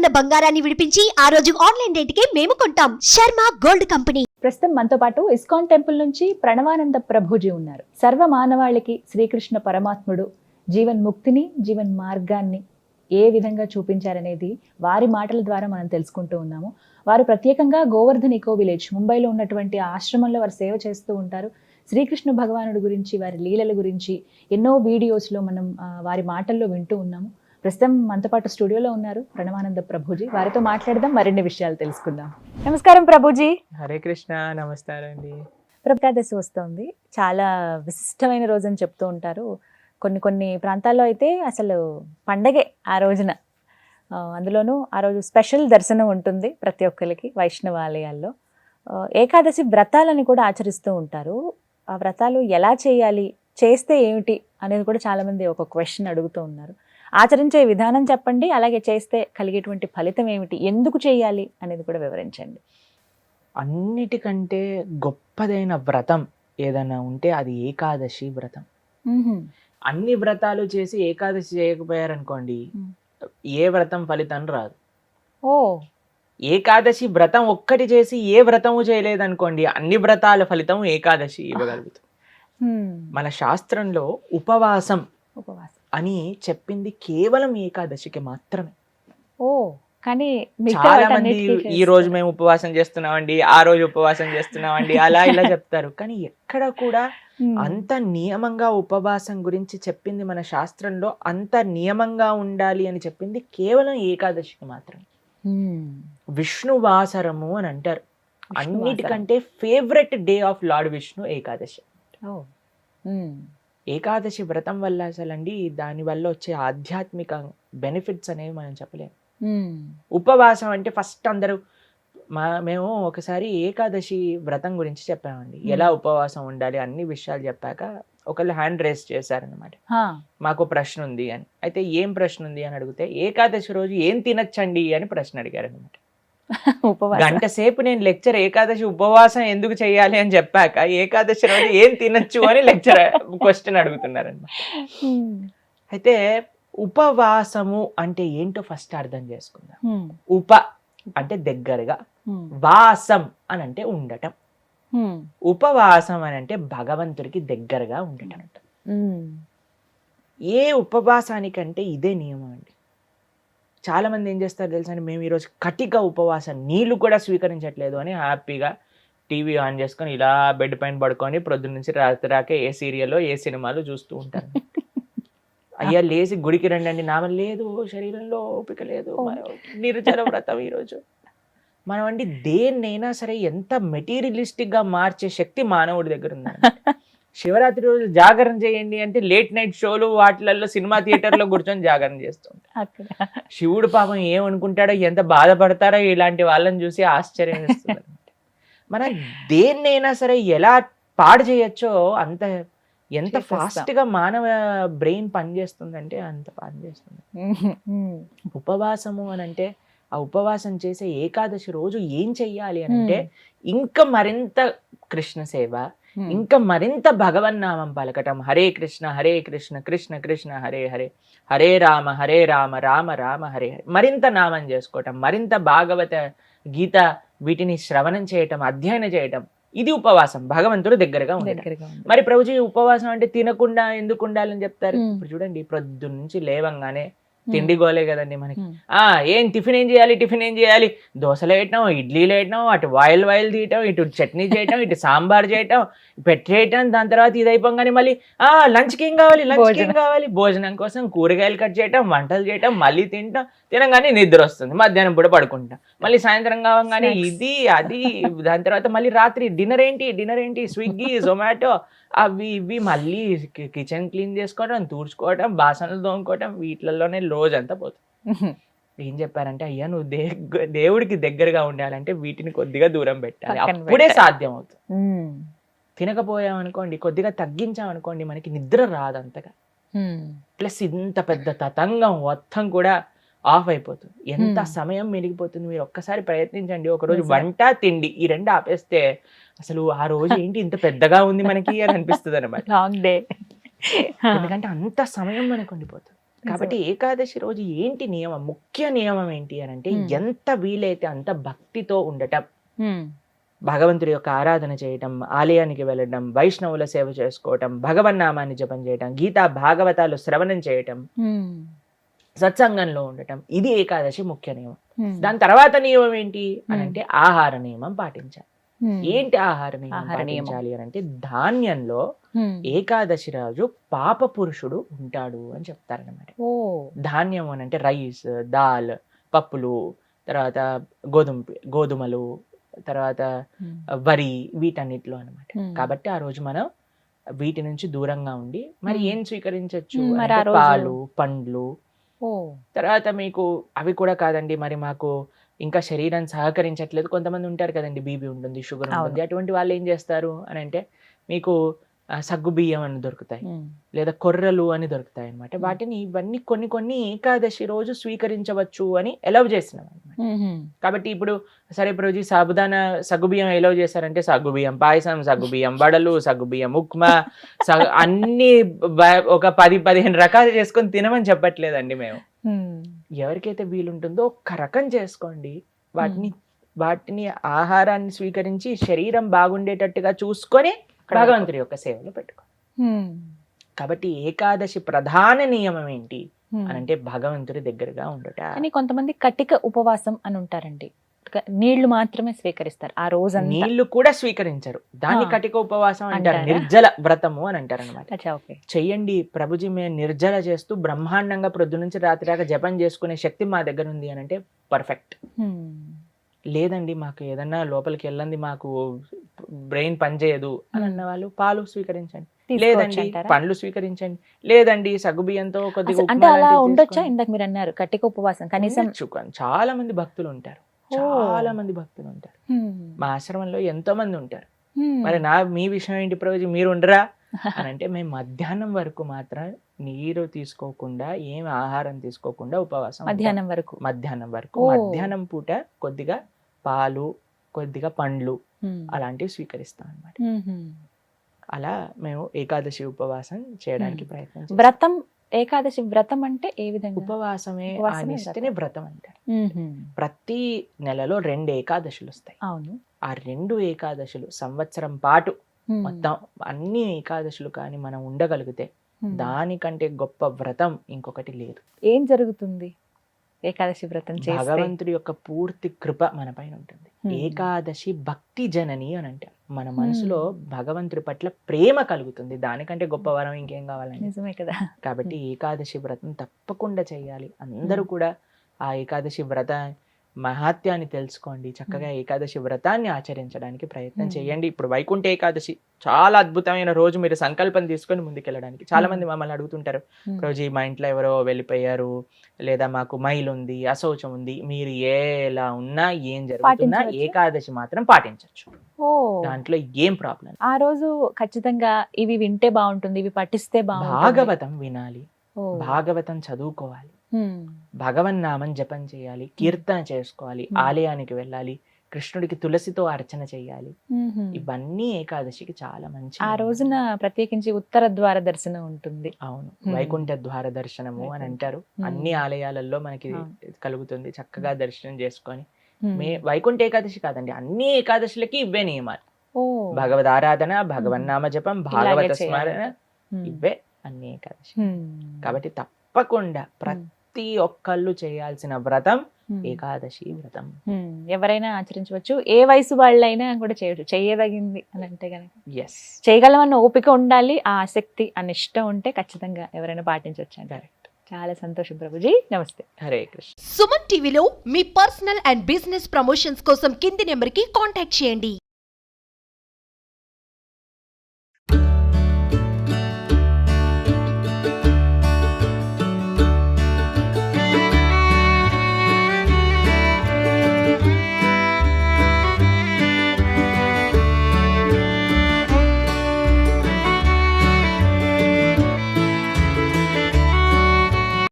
ఉన్న బంగారాన్ని విడిపించి ఆ రోజు ఆన్లైన్ రేటుకే మేము కొంటాం. Sharma gold company. ప్రస్తుతం మనతో పాటు ఇస్కాన్ టెంపుల్ నుంచి ప్రణవానంద ప్రభుజీ ఉన్నారు. సర్వ మానవాళికి శ్రీకృష్ణ పరమాత్ముడు జీవన్ ముక్తిని, జీవన్ మార్గాన్ని ఏ విధంగా చూపించారనేది వారి మాటల ద్వారా మనం తెలుసుకుంటూ ఉన్నాము. వారు ప్రత్యేకంగా గోవర్ధన్ ఈకో విలేజ్ ముంబైలో ఉన్నటువంటి ఆశ్రమంలో వారు సేవ చేస్తూ ఉంటారు. శ్రీకృష్ణ భగవానుడి గురించి, వారి లీలల గురించి ఎన్నో వీడియోస్లో మనం వారి మాటల్లో వింటూ ఉన్నాము. ప్రస్తుతం మనతో పాటు స్టూడియోలో ఉన్నారు ప్రణవానంద ప్రభుజీ. వారితో మాట్లాడదాం, మరిన్ని విషయాలు తెలుసుకుందాం. నమస్కారం ప్రభుజీ. హరే కృష్ణ. నమస్కారం అండి. ఏకాదశి వస్తుంది, చాలా విశిష్టమైన రోజు అని చెప్తూ ఉంటారు. కొన్ని ప్రాంతాల్లో అయితే అసలు పండగే ఆ రోజున. అందులోనూ ఆ రోజు స్పెషల్ దర్శనం ఉంటుంది ప్రతి ఒక్కరికి వైష్ణవ ఆలయాల్లో. ఏకాదశి వ్రతాలని కూడా ఆచరిస్తూ ఉంటారు. ఆ వ్రతాలు ఎలా చేయాలి, చేస్తే ఏమిటి అనేది కూడా చాలామంది ఒక క్వశ్చన్ అడుగుతూ ఉన్నారు. ఆచరించే విధానం చెప్పండి, అలాగే చేస్తే కలిగేటువంటి ఫలితం ఏమిటి, ఎందుకు చేయాలి అనేది కూడా వివరించండి. అన్నిటికంటే గొప్పదైన వ్రతం ఏదైనా ఉంటే అది ఏకాదశి వ్రతం. అన్ని వ్రతాలు చేసి ఏకాదశి చేయకపోయారనుకోండి, ఏ వ్రతం ఫలితం రాదు. ఓ, ఏకాదశి వ్రతం ఒక్కటి చేసి ఏ వ్రతము చేయలేదనుకోండి, అన్ని వ్రతాల ఫలితం ఏకాదశి ఇవ్వగలుగుతాం. మన శాస్త్రంలో ఉపవాసం అని చెప్పింది కేవలం ఏకాదశికి మాత్రమే. ఓ, కానీ చాలా మంది ఈ రోజు మేము ఉపవాసం చేస్తున్నామండి, ఆ రోజు ఉపవాసం చేస్తున్నామండి, అలా ఇలా చెప్తారు. కానీ ఎక్కడ కూడా అంత నియమంగా ఉపవాసం గురించి చెప్పింది మన శాస్త్రంలో, అంత నియమంగా ఉండాలి అని చెప్పింది కేవలం ఏకాదశికి మాత్రం. విష్ణువాసరము అని అంటారు. అన్నిటికంటే favourite day of lord Vishnu Ekadashi. Ekadashi వ్రతం వల్ల అసలండి దాని వల్ల వచ్చే ఆధ్యాత్మిక బెనిఫిట్స్ అనేవి మనం చెప్పలేము. ఉపవాసం అంటే ఫస్ట్ అందరూ మేము ఒకసారి ఏకాదశి వ్రతం గురించి చెప్పామండి, ఎలా ఉపవాసం ఉండాలి అన్ని విషయాలు చెప్పాక ఒకళ్ళు హ్యాండ్ రేస్ చేశారనమాట. మాకు ప్రశ్న ఉంది అని. అయితే ఏం ప్రశ్న ఉంది అని అడిగితే, ఏకాదశి రోజు ఏం తినచ్చండి అని ప్రశ్న అడిగారు అనమాట. గంట సేపు నేను లెక్చర్ ఏకాదశి ఉపవాసం ఎందుకు చేయాలి అని చెప్పాక ఏకాదశి రోజు ఏం తినచ్చు అని లెక్చర్ క్వశ్చన్ అడుగుతున్నారనమాట. అయితే ఉపవాసము అంటే ఏంటో ఫస్ట్ అర్థం చేసుకుందాం. ఉప అంటే దగ్గరగా, వాసం అని అంటే ఉండటం, ఉపవాసం అని అంటే భగవంతుడికి దగ్గరగా ఉండటం. ఏ ఉపవాసానికంటే ఇదే నియమం అండి. చాలా మంది ఏం చేస్తారు తెలుసా అండి, మేము ఈరోజు కటిక ఉపవాసం, నీళ్లు కూడా స్వీకరించట్లేదు అని హ్యాపీగా టీవీ ఆన్ చేసుకొని ఇలా బెడ్ పైన పడుకొని ప్రొద్దున నుంచి రాత్రి రాకే ఏ సీరియల్లో ఏ సినిమాలు చూస్తూ ఉంటారు. అయ్యా లేచి గుడికి రండి అండి, నామం లేదు, శరీరంలో ఓపిక లేదు, నిర్జల వ్రతం ఈరోజు. మనం అండి దేన్నైనా సరే ఎంత మెటీరియలిస్టిక్ గా మార్చే శక్తి మానవుడి దగ్గర ఉందండి. శివరాత్రి రోజు జాగరణ చేయండి అంటే లేట్ నైట్ షోలు వాటిలలో సినిమా థియేటర్లో కూర్చొని జాగరణ చేస్తుంటారు. శివుడు పాపం ఏమనుకుంటాడో, ఎంత బాధపడతారో ఇలాంటి వాళ్ళని చూసి ఆశ్చర్యం వేస్తుంది. మనం దేన్నైనా సరే ఎలా పాడు చేయొచ్చో అంత, ఎంత ఫాస్ట్ గా మానవ బ్రెయిన్ పనిచేస్తుందంటే అంత పనిచేస్తుంది. ఉపవాసము అని అంటే, ఆ ఉపవాసం చేసే ఏకాదశి రోజు ఏం చెయ్యాలి అని అంటే, ఇంకా మరింత కృష్ణ సేవ, ఇంకా మరింత భగవన్నామం పలకటం. హరే కృష్ణ కృష్ణ కృష్ణ హరే హరే, హరే రామ రామ రామ హరే హరే. మరింత నామం చేసుకోవటం, మరింత భాగవత గీత వీటిని శ్రవణం చేయటం, అధ్యయనం చేయటం. ఇది ఉపవాసం, భగవంతుడు దగ్గరగా ఉండేది. మరి ప్రభుజీ ఉపవాసం అంటే తినకుండా ఎందుకు ఉండాలని చెప్తారు? ఇప్పుడు చూడండి, ప్రొద్దు నుంచి లేవంగానే తిండి గోలే కదండి మనకి. ఏం టిఫిన్ ఏం చేయాలి, దోశలు వేయటం, ఇడ్లీలు వేయటం, అటు వాయిల్ తీయటం, ఇటు చట్నీ చేయటం, ఇటు సాంబార్ చేయటం, పెట్టేయటం. దాని తర్వాత ఇది అయిపోగానే మళ్ళీ లంచ్కి ఏం కావాలి, భోజనం కోసం కూరగాయలు కట్ చేయటం, వంటలు చేయటం, మళ్ళీ తినగానే నిద్ర వస్తుంది, మధ్యాహ్నం పూట పడుకుంటాం, మళ్ళీ సాయంత్రం కావగానే ఇది అది. దాని తర్వాత మళ్ళీ రాత్రి డిన్నర్ ఏంటి, స్విగ్గీ, జొమాటో, అవి ఇవి, మళ్ళీ కిచెన్ క్లీన్ చేసుకోవడం, తూడ్చుకోవడం, బాసనలు తోముకోవడం, వీటిలలోనే రోజంతా పోతుంది. ఏం చెప్పారంటే, అయ్యా నువ్వు దేవుడికి దగ్గరగా ఉండాలంటే వీటిని కొద్దిగా దూరం పెట్టాలి, అప్పుడే సాధ్యం అవుతుంది. తినకపోయామనుకోండి, కొద్దిగా తగ్గించామనుకోండి, మనకి నిద్ర రాదు అంతగా. ప్లస్ ఇంత పెద్ద తతంగం మొత్తం కూడా ఆఫ్ అయిపోతుంది. ఎంత సమయం మెరిగిపోతుంది. మీరు ఒక్కసారి ప్రయత్నించండి. ఒకరోజు వంట తిండి ఈ రెండు ఆపేస్తే అసలు ఆ రోజు ఏంటి ఇంత పెద్దగా ఉంది మనకి అని అనిపిస్తుంది అనమాట. Long day. ఎందుకంటే అంత సమయం మనకు ఉండిపోతుంది. కాబట్టి ఏకాదశి రోజు ఏంటి నియమం, ముఖ్య నియమం ఏంటి అని అంటే ఎంత వీలైతే అంత భక్తితో ఉండటం, భగవంతుడి యొక్క ఆరాధన చేయటం, ఆలయానికి వెళ్ళడం, వైష్ణవుల సేవ చేసుకోవటం, భగవన్నామాన్ని జపం చేయటం, గీతా భాగవతాలు శ్రవణం చేయటం, సత్సంగంలో ఉండటం, ఇది ఏకాదశి ముఖ్య నియమం. దాని తర్వాత నియమం ఏంటి అని అంటే ఆహార నియమం పాటించాలి. ఏంటి ఆహార నియమం పాటించాలి అని అంటే ధాన్యంలో ఏకాదశి రోజు పాప పురుషుడు ఉంటాడు అని చెప్తారనమాట. ధాన్యం అని అంటే రైస్, దాల్, పప్పులు, తర్వాత గోధుమలు, తర్వాత వరి, వీటన్నిటిలో అనమాట. కాబట్టి ఆ రోజు మనం వీటి నుంచి దూరంగా ఉండి మరి ఏం స్వీకరించవచ్చు, పాలు, పండ్లు. తర్వాత మీకు అవి కూడా కాదండి, మరి మాకు ఇంకా శరీరం సహకరించట్లేదు, కొంతమంది ఉంటారు కదండి, బీపీ ఉంటుంది, షుగర్ ఉంటుంది, అటువంటి వాళ్ళు ఏం చేస్తారు అని అంటే మీకు సగ్గు బియ్యం అని దొరుకుతాయి, లేదా కొర్రలు అని దొరుకుతాయి అనమాట. వాటిని ఇవన్నీ కొన్ని ఏకాదశి రోజు స్వీకరించవచ్చు అని ఎలవ్ చేసినాం అనమాట. కాబట్టి ఇప్పుడు సరే రోజు సాబుదానా సగ్గుబియ్యం ఎలవ్ చేశారంటే సగ్గుబియ్యం పాయసం, సగ్గుబియ్యం వడలు, సగ్గుబియ్యం ఉప్మా, అన్ని ఒక 10-15 రకాలు చేసుకొని తినమని చెప్పట్లేదండి మేము. ఎవరికైతే వీలుంటుందో ఒక్క రకం చేసుకోండి, వాటిని ఆహారాన్ని స్వీకరించి శరీరం బాగుండేటట్టుగా చూసుకొని భగవంతుడి యొక్క సేవలో పెట్టుకో. కాబట్టి ఏకాదశి ప్రధాన నియమం ఏంటి అని అంటే భగవంతుడి దగ్గరగా ఉండట. అని కొంతమంది కటిక ఉపవాసం అని ఉంటారండి, నీళ్లు మాత్రమే స్వీకరిస్తారు ఆ రోజు, నీళ్లు కూడా స్వీకరించరు, దాన్ని కటిక ఉపవాసం అంటారు, నిర్జల వ్రతము అని అంటారు అనమాట. చెయ్యండి ప్రభుజీ, మేము నిర్జల చేస్తూ బ్రహ్మాండంగా ప్రొద్దు నుంచి రాత్రి దాకా జపం చేసుకునే శక్తి మా దగ్గర ఉంది అని అంటే పర్ఫెక్ట్. లేదండి మాకు ఏదన్నా లోపలికి వెళ్ళండి, మాకు బ్రెయిన్ పనిచేయదు అని అన్న వాళ్ళు పాలు స్వీకరించండి, లేదండి పండ్లు స్వీకరించండి, లేదండి సగ్గుబియ్యంతో కొద్దిగా అంటే అలా ఉండొచ్చా? ఇందాక మీరు అన్నారు కటిక ఉపవాసం కనీసం. చాలా మంది భక్తులు ఉంటారు, మా ఆశ్రమంలో ఎంతో మంది ఉంటారు. మరి మీ విషయం ఏంటి ప్రభుజీ, మీరు ఉండరా అని అంటే మేము మధ్యాహ్నం వరకు మాత్రం నీరు తీసుకోకుండా, ఏం ఆహారం తీసుకోకుండా ఉపవాసం. మధ్యాహ్నం వరకు మధ్యాహ్నం పూట కొద్దిగా పాలు, కొద్దిగా పండ్లు అలాంటివి స్వీకరిస్తాం అన్నమాట. అలా మేము ఏకాదశి ఉపవాసం చేయడానికి ప్రయత్నం చేస్తాం. వ్రతం, ఏకాదశి వ్రతం అంటే ఏ విధంగా? ఉపవాసమే వ్రతం అంటారు. ప్రతి నెలలో 2 ఏకాదశులు వస్తాయి. అవును. ఆ 2 ఏకాదశులు సంవత్సరం పాటు మొత్తం అన్ని ఏకాదశులు కానీ మనం ఉండగలిగితే దానికంటే గొప్ప వ్రతం ఇంకొకటి లేదు. ఏం జరుగుతుంది ఏకాదశి వ్రతం చేస్తే? భగవంతుడి యొక్క పూర్తి కృప మన పైన ఉంటుంది. ఏకాదశి భక్తి జనని అని అంటారు. మన మనసులో భగవంతుడి పట్ల ప్రేమ కలుగుతుంది, దానికంటే గొప్ప వరం ఇంకేం కావాలండి? నిజమే కదా. కాబట్టి ఏకాదశి వ్రతం తప్పకుండా చేయాలి. అందరూ కూడా ఆ ఏకాదశి వ్రత మహాత్యాన్ని తెలుసుకోండి, చక్కగా ఏకాదశి వ్రతాన్ని ఆచరించడానికి ప్రయత్నం చేయండి. ఇప్పుడు వైకుంఠ ఏకాదశి చాలా అద్భుతమైన రోజు, మీరు సంకల్పం తీసుకొని ముందుకెళ్ళడానికి. చాలా మంది మమ్మల్ని అడుగుతుంటారు, రోజు మా ఇంట్లో ఎవరో వెళ్ళిపోయారు, లేదా మాకు మైలు ఉంది, అశౌచం ఉంది, మీరు ఎలా ఉన్నా ఏం జరుగుతున్నా ఏకాదశి మాత్రం పాటించవచ్చు, దాంట్లో ఏం ప్రాబ్లం. ఆ రోజు ఖచ్చితంగా ఇవి వింటే బాగుంటుంది, ఇవి పఠిస్తే బాగుంటుంది. భాగవతం వినాలి, భాగవతం చదువుకోవాలి, భగవన్నామం జపం చేయాలి, కీర్తన చేసుకోవాలి, ఆలయానికి వెళ్ళాలి, కృష్ణుడికి తులసితో అర్చన చేయాలి. ఇవన్నీ ఏకాదశికి చాలా మంచి. ఆ రోజున ప్రత్యేకించి ఉత్తర ద్వార దర్శనం ఉంటుంది. అవును, వైకుంఠ ద్వార దర్శనము అని అంటారు. అన్ని ఆలయాలలో మనకి కలుగుతుంది. చక్కగా దర్శనం చేసుకొని వైకుంఠ ఏకాదశి కాదండి, అన్ని ఏకాదశులకి ఇవే నియమాలు. భగవద్ ఆరాధన, భగవన్నామ జపం, భాగవత స్మరణ, ఇవే అన్ని ఏకాదశి. కాబట్టి తప్పకుండా ప్రతి ఒక్కళ్ళు చేయాల్సిన వ్రతం ఏకాదశి వ్రతం. ఎవరైనా ఆచరించవచ్చు, ఏ వయసు వాళ్ళైనా కూడా చేయవచ్చు, చేయదగింది అని అంటే కనుక. ఎస్, చేయగలమన్న ఓపిక ఉండాలి, ఆ ఆసక్తి, ఆ నిష్ట ఉంటే ఖచ్చితంగా ఎవరైనా పాటించవచ్చు. కరెక్ట్. చాలా సంతోషం ప్రభుజీ, నమస్తే. హరే కృష్ణ. సుమన్ టీవీలో మీ పర్సనల్ అండ్ బిజినెస్ ప్రమోషన్స్ కోసం కింది నెంబర్కి కాంటాక్ట్ చేయండి.